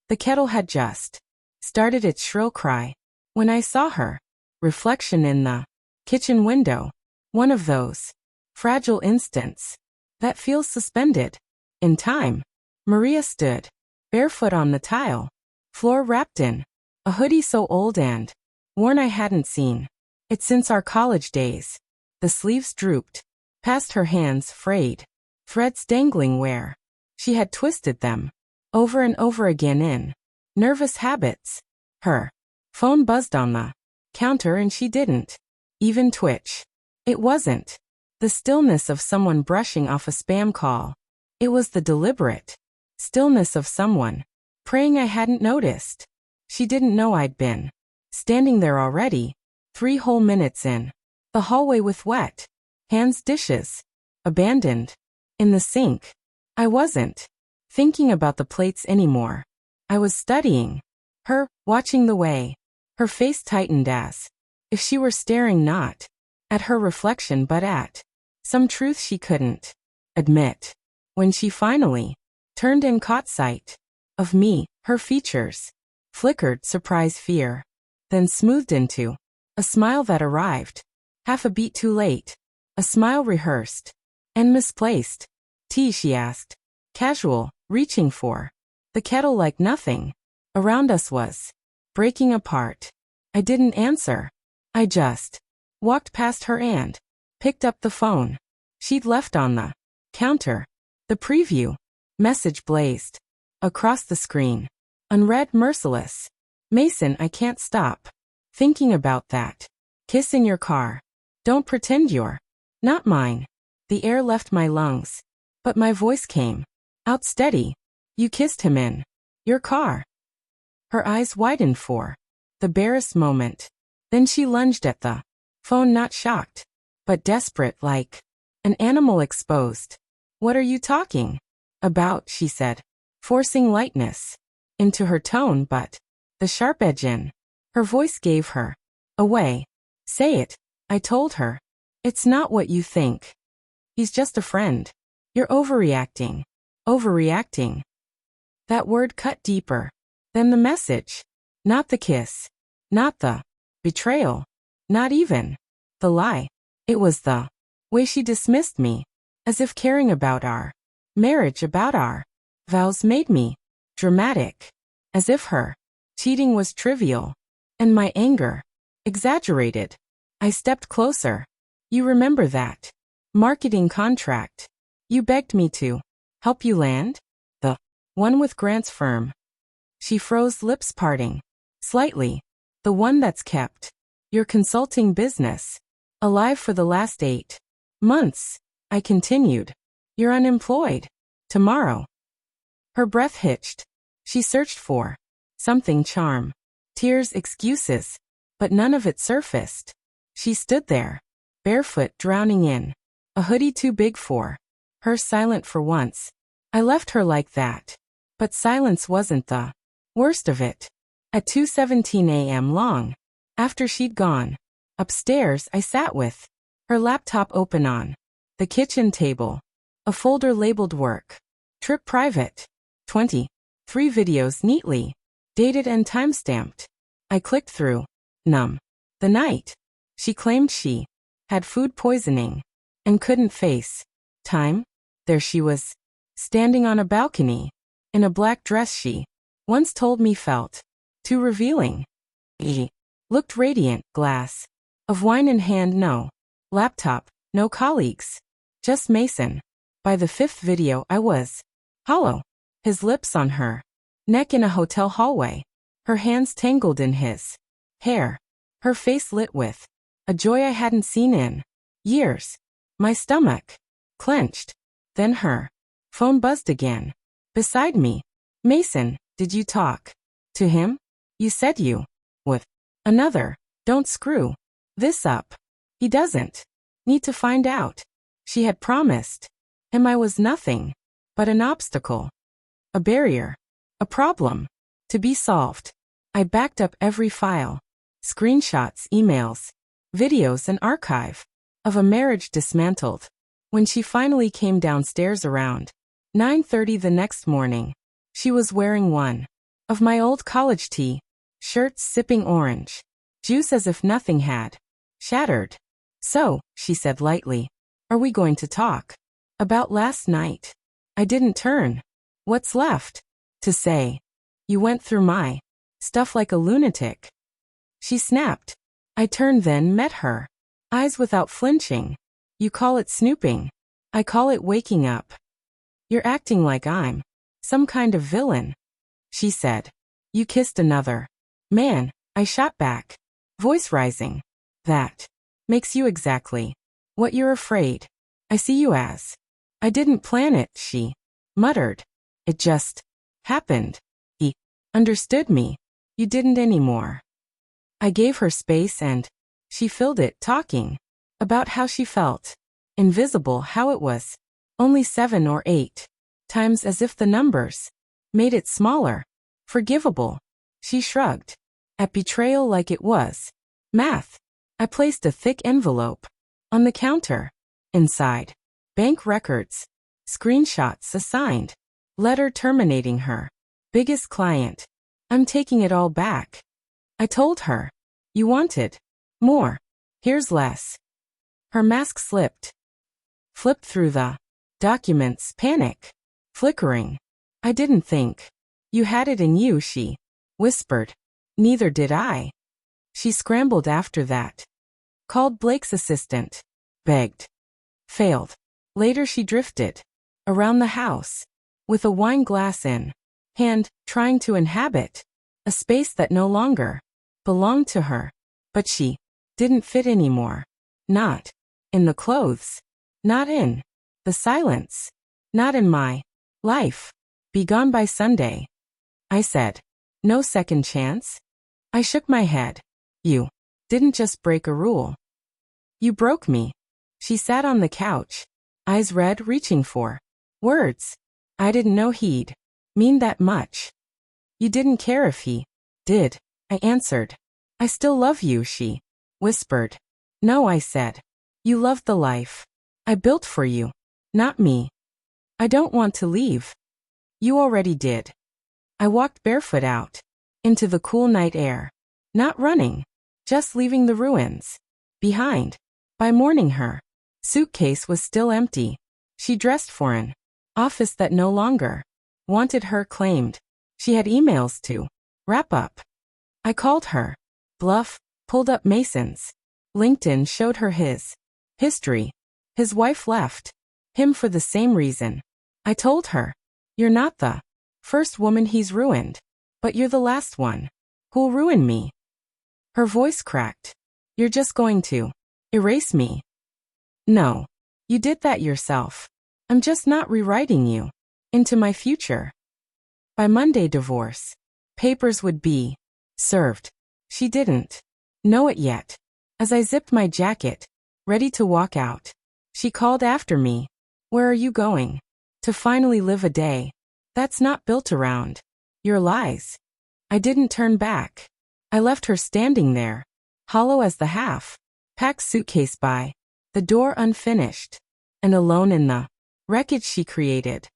The kettle had just started its shrill cry when I saw her reflection in the kitchen window. One of those fragile instants that feels suspended in time. Maria stood barefoot on the tile floor, wrapped in a hoodie so old and worn I hadn't seen it since our college days. The sleeves drooped past her hands, frayed threads dangling where she had twisted them over and over again in nervous habits. Her phone buzzed on the counter and she didn't even twitch. It wasn't the stillness of someone brushing off a spam call. It was the deliberate stillness of someone praying I hadn't noticed. She didn't know I'd been standing there already, 3 whole minutes in the hallway with wet hands, dishes abandoned in the sink. I wasn't thinking about the plates anymore. I was studying her, watching the way her face tightened as if she were staring not at her reflection but at some truth she couldn't admit. When she finally turned and caught sight of me, her features flickered surprise, fear, then smoothed into a smile that arrived half a beat too late. A smile rehearsed and misplaced. "Tea?" she asked, casual, reaching for the kettle like nothing around us was breaking apart. I didn't answer. I just walked past her and picked up the phone she'd left on the counter. The preview message blazed across the screen. Unread, merciless. "Mason, I can't stop thinking about that kiss in your car. Don't pretend you're not mine." The air left my lungs, but my voice came out steady. "You kissed him in your car." Her eyes widened for the barest moment. Then she lunged at the phone, not shocked, but desperate, like an animal exposed. "What are you talking about?" she said, forcing lightness into her tone, but the sharp edge in her voice gave her away. "Say it," I told her. "It's not what you think. He's just a friend. You're overreacting." Overreacting. That word cut deeper than the message. Not the kiss. Not the betrayal. Not even the lie. It was the way she dismissed me, as if caring about our marriage, about our vows, made me dramatic. As if her cheating was trivial, and my anger exaggerated. I stepped closer. "You remember that marketing contract you begged me to help you land? The one with Grant's firm?" She froze, lips parting slightly. "The one that's kept your consulting business alive for the last 8 months, I continued. "You're unemployed tomorrow." Her breath hitched. She searched for something, charm, tears, excuses, but none of it surfaced. She stood there, barefoot, drowning in a hoodie too big for her, silent for once. I left her like that. But silence wasn't the worst of it. At 2:17 a.m., long after she'd gone upstairs, I sat with her laptop open on the kitchen table, a folder labeled work, trip, private, 23 videos neatly dated and timestamped. I clicked through, numb. The night she claimed she had food poisoning and couldn't face time. There she was, standing on a balcony, in a black dress she once told me felt too revealing. She looked radiant, glass of wine in hand, no laptop, no colleagues, just Mason. By the 5th video I was hollow, his lips on her neck in a hotel hallway, her hands tangled in his hair, her face lit with a joy I hadn't seen in years. My stomach clenched. Then her phone buzzed again. Beside me. "Mason, did you talk to him? You said you would." Another. "Don't screw this up. He doesn't need to find out." She had promised him I was nothing but an obstacle, a barrier, a problem to be solved. I backed up every file, screenshots, emails, videos, an archive of a marriage dismantled. When she finally came downstairs around 9:30 the next morning, she was wearing one of my old college tee, shirts sipping orange juice as if nothing had shattered. So, she said lightly, are we going to talk about last night? I didn't turn. What's left to say? You went through my stuff like a lunatic. She snapped. I turned, then met her eyes without flinching. You call it snooping. I call it waking up. You're acting like I'm some kind of villain, she said. You kissed another man, I shot back, voice rising. That makes you exactly what you're afraid I see you as. I didn't plan it, she muttered. It just happened. He understood me. You didn't anymore. I gave her space and she filled it, talking about how she felt invisible, how it was only 7 or 8 times as if the numbers made it smaller, forgivable. She shrugged at betrayal like it was math. I placed a thick envelope on the counter. Inside, bank records, screenshots, a signed letter terminating her biggest client. I'm taking it all back. I told her. You wanted more. Here's less. Her mask slipped. Flipped through the documents, panic flickering. I didn't think you had it in you, she whispered. Neither did I. She scrambled after that. Called Blake's assistant. Begged. Failed. Later she drifted around the house with a wine glass in hand, trying to inhabit a space that no longer belonged to her. But she didn't fit anymore. Not in the clothes. Not in the silence. Not in my life. Be gone by Sunday, I said. No second chance? I shook my head. You didn't just break a rule. You broke me. She sat on the couch, eyes red, reaching for words. I didn't know he'd mean that much. You didn't care if he did, I answered. I still love you, she whispered. No, I said. You loved the life I built for you, not me. I don't want to leave. You already did. I walked barefoot out into the cool night air, not running, just leaving the ruins behind. By morning her suitcase was still empty. She dressed for an office that no longer wanted her, claimed she had emails to wrap up. I called her bluff, pulled up Mason's LinkedIn, showed her his history. His wife left him for the same reason. I told her, you're not the first woman he's ruined, but you're the last one who'll ruin me. Her voice cracked. You're just going to erase me. No, you did that yourself. I'm just not rewriting you into my future. By Monday, divorce papers would be served. She didn't know it yet. As I zipped my jacket, ready to walk out, she called after me. Where are you going? To finally live a day that's not built around your lies. I didn't turn back. I left her standing there, hollow as the half-packed suitcase by the door, unfinished and alone in the wreckage she created.